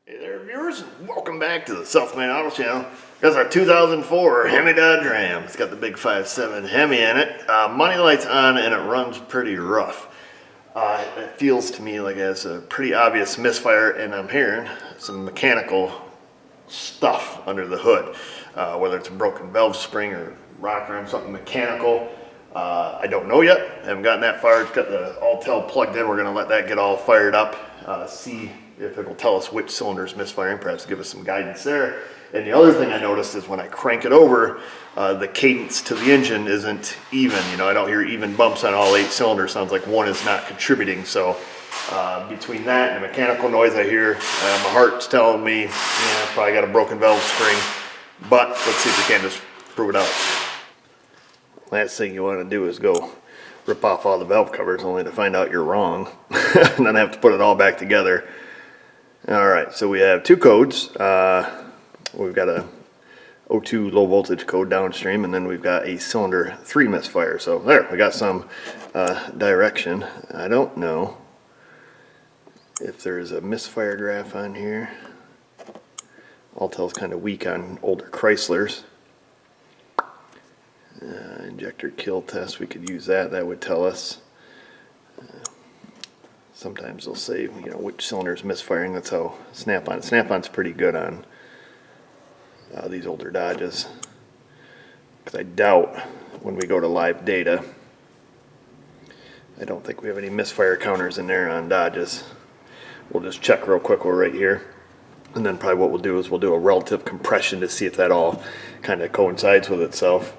Hey there, viewers. Welcome back to the Self-Made Auto Channel. That's our 2004 Hemi Dodge Ram. It's got the big 5.7 Hemi in it. Money light's on and it runs pretty rough. It feels to me like it has a pretty obvious misfire, and I'm hearing some mechanical stuff under the hood. Whether it's a broken valve spring or rocker arm, something mechanical. I don't know yet. I haven't gotten that far. It's got the Altel plugged in. We're going to let that get all fired up. See if it will tell us which cylinder is misfiring, perhaps give us some guidance there. And the other thing I noticed is when I crank it over, the cadence to the engine isn't even. You know, I don't hear even bumps on all 8 cylinders. Sounds like one is not contributing. So between that and the mechanical noise I hear, my heart's telling me, yeah, probably got a broken valve spring. But let's see if we can just prove it out. Last thing you want to do is go rip off all the valve covers only to find out you're wrong and then have to put it all back together. All right, so we have 2 codes. We've got a O2 low voltage code downstream, and then we've got a cylinder 3 misfire. So there, we got some direction. I don't know if there's a misfire graph on here. Altel's kind of weak on older Chryslers. Injector kill test, we could use that. That would tell us. Sometimes they'll say, you know, which cylinder is misfiring. That's how Snap-on. Snap-on's pretty good on these older Dodges. Because I doubt when we go to live data, I don't think we have any misfire counters in there on Dodges. We'll just check real quick. We're right here. And then probably what we'll do is we'll do a relative compression to see if that all kind of coincides with itself.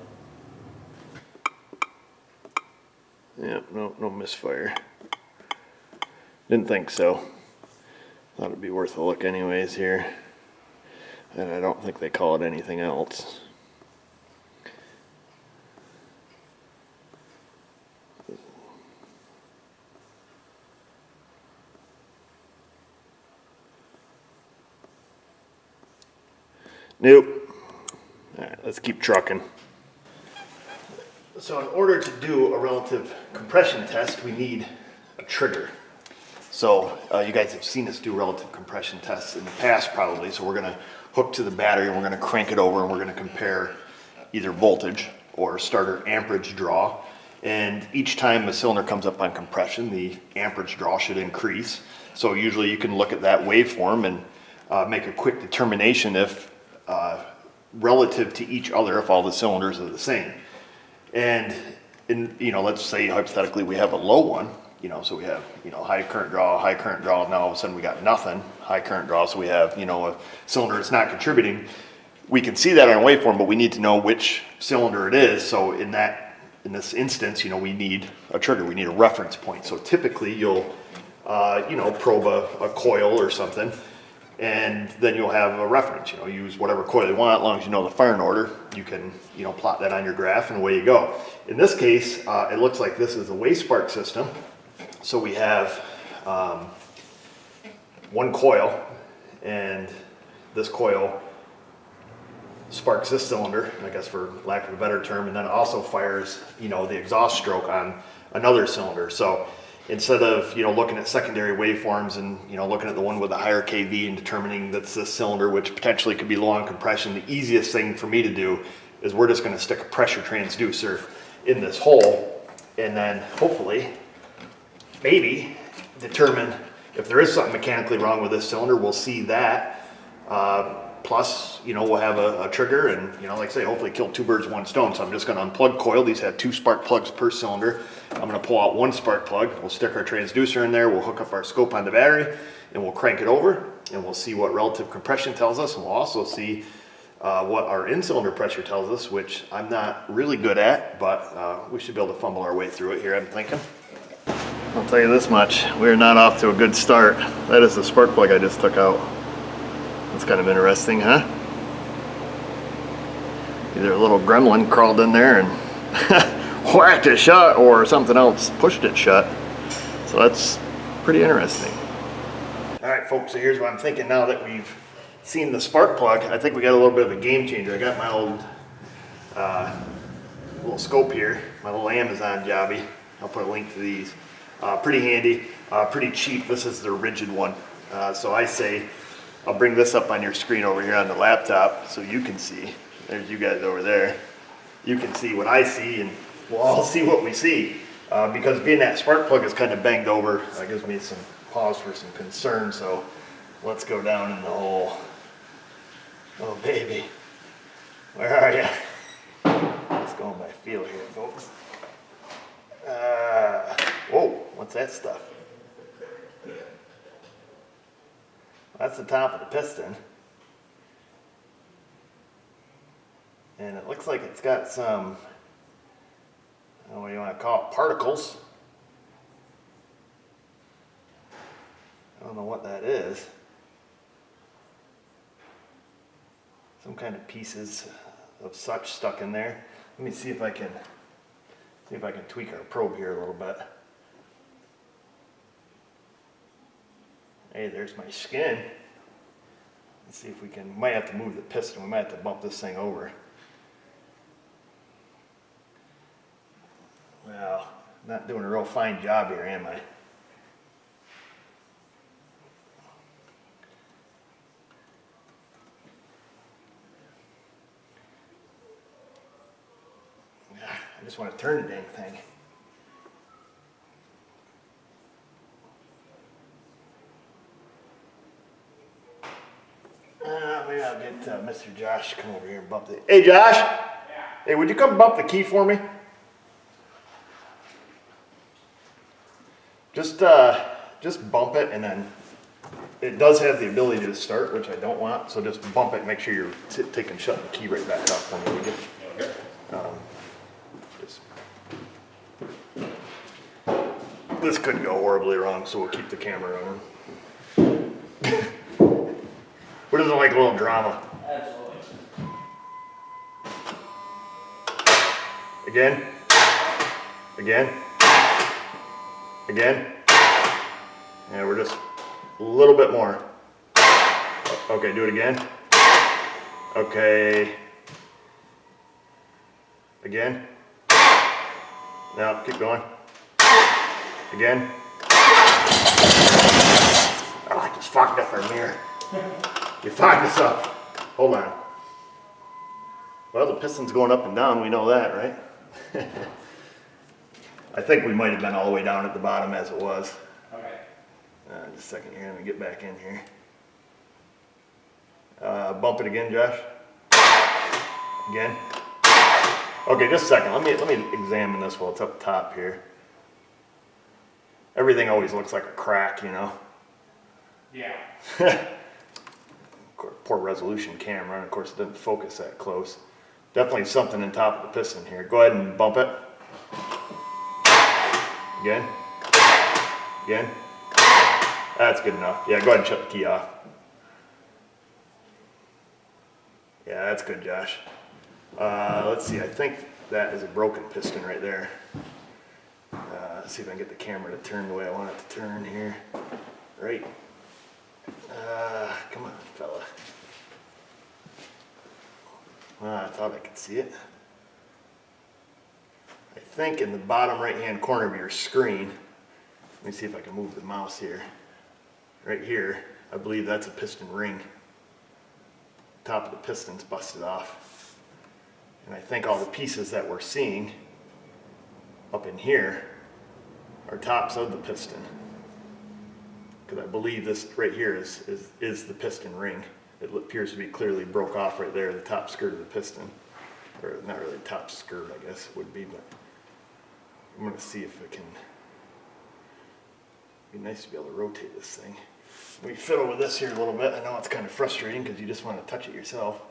Yeah, no misfire. Didn't think so. Thought it'd be worth a look anyways here. And I don't think they call it anything else. Nope. Alright, let's keep trucking. So in order to do a relative compression test, we need a trigger. So you guys have seen us do relative compression tests in the past probably, so we're going to hook to the battery and we're going to crank it over and we're going to compare either voltage or starter amperage draw. And each time a cylinder comes up on compression, the amperage draw should increase. So usually you can look at that waveform and make a quick determination if relative to each other, if all the cylinders are the same. And let's say hypothetically we have a low one, so we have, high current draw, and now all of a sudden we got nothing, high current draw, so we have, a cylinder that's not contributing. We can see that on a waveform, but we need to know which cylinder it is. So in this instance, we need a trigger, we need a reference point. So typically you'll, probe a coil or something, and then you'll have a reference, use whatever coil you want. As long as you know the firing order, you can, plot that on your graph and away you go. In this case, it looks like this is a wave spark system. So we have one coil, and this coil sparks this cylinder, I guess for lack of a better term, and then also fires, the exhaust stroke on another cylinder. So instead of, looking at secondary waveforms and, looking at the one with the higher KV and determining that's this cylinder, which potentially could be low on compression, the easiest thing for me to do is we're just going to stick a pressure transducer in this hole and then hopefully, maybe, determine if there is something mechanically wrong with this cylinder. We'll see that. Plus, we'll have a trigger and, like I say, hopefully kill 2 birds, 1 stone. So I'm just going to unplug coil. These have 2 spark plugs per cylinder. I'm going to pull out 1 spark plug. We'll stick our transducer in there. We'll hook up our scope on the battery and we'll crank it over and we'll see what relative compression tells us. And we'll also see what our in-cylinder pressure tells us, which I'm not really good at, but we should be able to fumble our way through it here, I'm thinking. I'll tell you this much, we're not off to a good start. That is the spark plug I just took out. That's kind of interesting, huh? Either a little gremlin crawled in there and whacked it shut, or something else pushed it shut. So that's pretty interesting. All right, folks, so here's what I'm thinking now that we've seen the spark plug. I think we got a little bit of a game changer. I got my old little scope here, my little Amazon jobby. I'll put a link to these. Pretty handy, pretty cheap. This is the rigid one. So I say I'll bring this up on your screen over here on the laptop so you can see. There's you guys over there. You can see what I see, and we'll all see what we see. Because being that spark plug is kind of banged over, that gives me some pause for some concern, so let's go down in the hole. Oh baby, where are you? Let's go on my feel here, folks. Whoa, what's that stuff? That's the top of the piston. And it looks like it's got some, I don't know what you want to call it, particles. I don't know what that is. Some kind of pieces of such stuck in there. Let me see if I can tweak our probe here a little bit. Hey, there's my skin. Let's see if we can, might have to move the piston. We might have to bump this thing over. Well, not doing a real fine job here, am I? I just want to turn the dang thing. Maybe I'll get Mr. Josh to come over here and bump the... Hey, Josh! Yeah. Hey, would you come bump the key for me? Just bump it, and then it does have the ability to start, which I don't want, so just bump it and make sure you're taking shutting the key right back off for me, would you? Okay. This could go horribly wrong, so we'll keep the camera on. Who doesn't like a little drama? Absolutely. Again. Again. Again. Yeah, we're just a little bit more. Okay, do it again. Okay. Again. Now, keep going. Again. Oh, I just fucked up our mirror. You fucked us up. Hold on. Well, the piston's going up and down, we know that, right? I think we might have been all the way down at the bottom as it was. Okay. Just a second here, let me get back in here. Bump it again, Josh. Again. Okay, just a second. Let me examine this while it's up top here. Everything always looks like a crack, you know. Yeah. Poor resolution camera, and of course it didn't focus that close. Definitely something in top of the piston here. Go ahead and bump it. Again. Again. That's good enough. Yeah, go ahead and shut the key off. Yeah, that's good, Josh. Let's see, I think that is a broken piston right there. Let's see if I can get the camera to turn the way I want it to turn here. Right. Come on, fella. I thought I could see it. I think in the bottom right-hand corner of your screen, let me see if I can move the mouse here. Right here, I believe that's a piston ring. Top of the piston's busted off. And I think all the pieces that we're seeing up in here are tops of the piston. Because I believe this right here is the piston ring. It appears to be clearly broke off right there, the top skirt of the piston. Or not really top skirt, I guess it would be, but I'm going to see if I can. It'd be nice to be able to rotate this thing. We fiddle with this here a little bit. I know it's kind of frustrating because you just want to touch it yourself.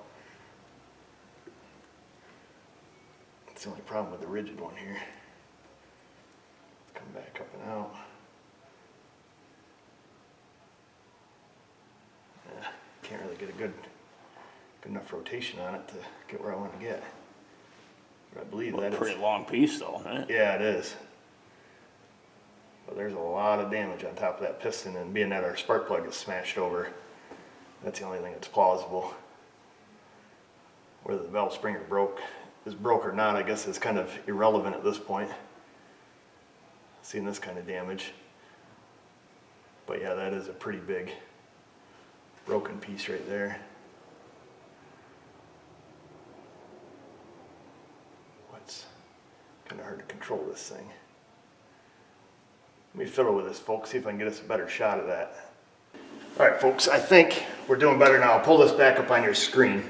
That's the only problem with the rigid one here. Come back up and out. Can't really get a good enough rotation on it to get where I want to get. But I believe that is a pretty long piece though, right? Yeah, it is. But there's a lot of damage on top of that piston, and being that our spark plug is smashed over, that's the only thing that's plausible. Whether the valve springer is broke or not, I guess is kind of irrelevant at this point. Seeing this kind of damage. But yeah, that is a pretty big broken piece right there. What's kind of hard to control this thing. Let me fiddle with this, folks, see if I can get us a better shot of that. All right, folks, I think we're doing better now. I'll pull this back up on your screen.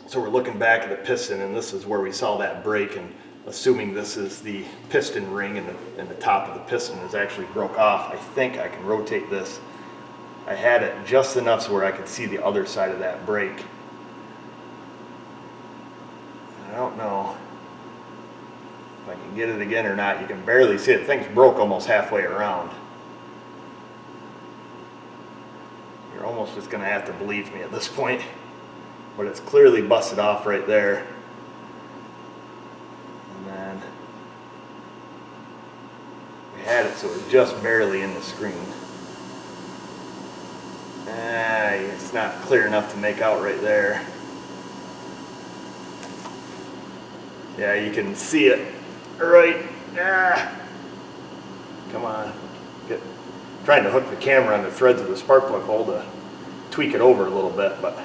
So we're looking back at the piston, and this is where we saw that break, and assuming this is the piston ring and the top of the piston is actually broke off, I think I can rotate this. I had it just enough so where I could see the other side of that break. I don't know if I can get it again or not. You can barely see it. The thing's broke almost halfway around. You're almost just gonna have to believe me at this point. But it's clearly busted off right there. And then we had it so it was just barely in the screen. It's not clear enough to make out right there. Yeah, you can see it right. Come on. Trying to hook the camera on the threads of the spark plug hole to tweak it over a little bit, but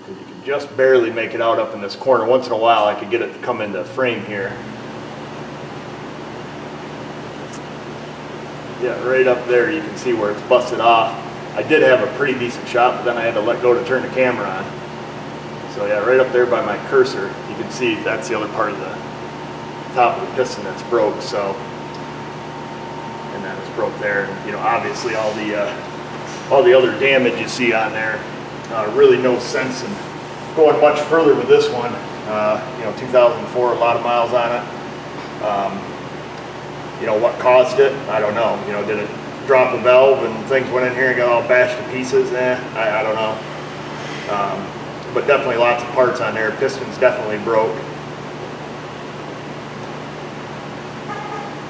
you can just barely make it out up in this corner. Once in a while I could get it to come into frame here. Yeah, right up there you can see where it's busted off. I did have a pretty decent shot, but then I had to let go to turn the camera on. So yeah, right up there by my cursor, you can see that's the other part of the top of the piston that's broke. So, and then it's broke there. And, you know, obviously all the other damage you see on there. Really no sense in going much further with this one. You know, 2004, a lot of miles on it. You know, what caused it? I don't know. You know, did it drop a valve and things went in here and got all bashed to pieces? I don't know. But definitely lots of parts on there. Piston's definitely broke.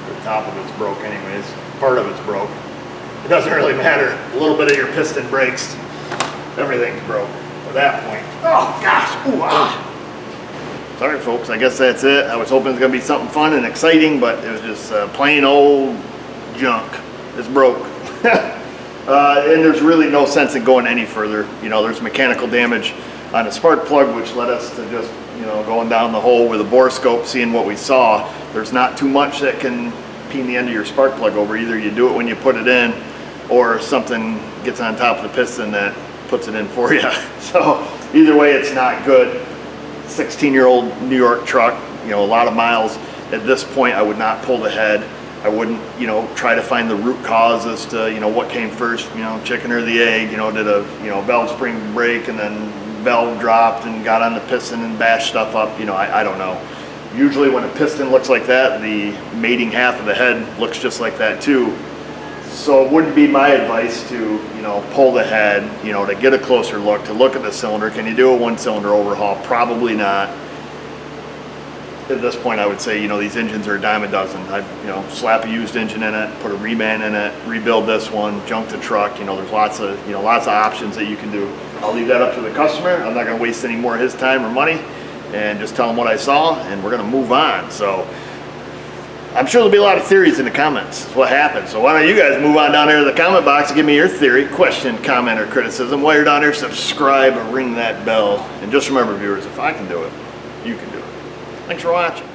The top of it's broke anyways. Part of it's broke. It doesn't really matter. A little bit of your piston breaks. Everything's broke at that point. Oh gosh. Ooh, ah. Sorry folks, I guess that's it. I was hoping it was going to be something fun and exciting, but it was just plain old junk. It's broke. And there's really no sense in going any further. You know, there's mechanical damage on the spark plug, which led us to just, you know, going down the hole with a Borescope, seeing what we saw. There's not too much that can peen the end of your spark plug over. Either you do it when you put it in, or something gets on top of the piston that puts it in for you. So either way, it's not good. 16-year-old New York truck, you know, a lot of miles. At this point, I would not pull the head. I wouldn't, you know, try to find the root cause as to, you know, what came first, you know, chicken or the egg. You know, did a, you know, valve spring break and then valve dropped and got on the piston and bashed stuff up. You know, I don't know. Usually when a piston looks like that, the mating half of the head looks just like that too. So it wouldn't be my advice to, you know, pull the head, you know, to get a closer look, to look at the cylinder. Can you do a one-cylinder overhaul? Probably not. At this point, I would say, you know, these engines are a dime a dozen. I'd, you know, slap a used engine in it, put a reman in it, rebuild this one, junk the truck. You know, there's lots of options that you can do. I'll leave that up to the customer. I'm not going to waste any more of his time or money, and just tell him what I saw, and we're going to move on. So I'm sure there'll be a lot of theories in the comments. That's what happens. So why don't you guys move on down there to the comment box and give me your theory, question, comment, or criticism. While you're down there, subscribe and ring that bell. And just remember, viewers, if I can do it, you can do it. Thanks for watching.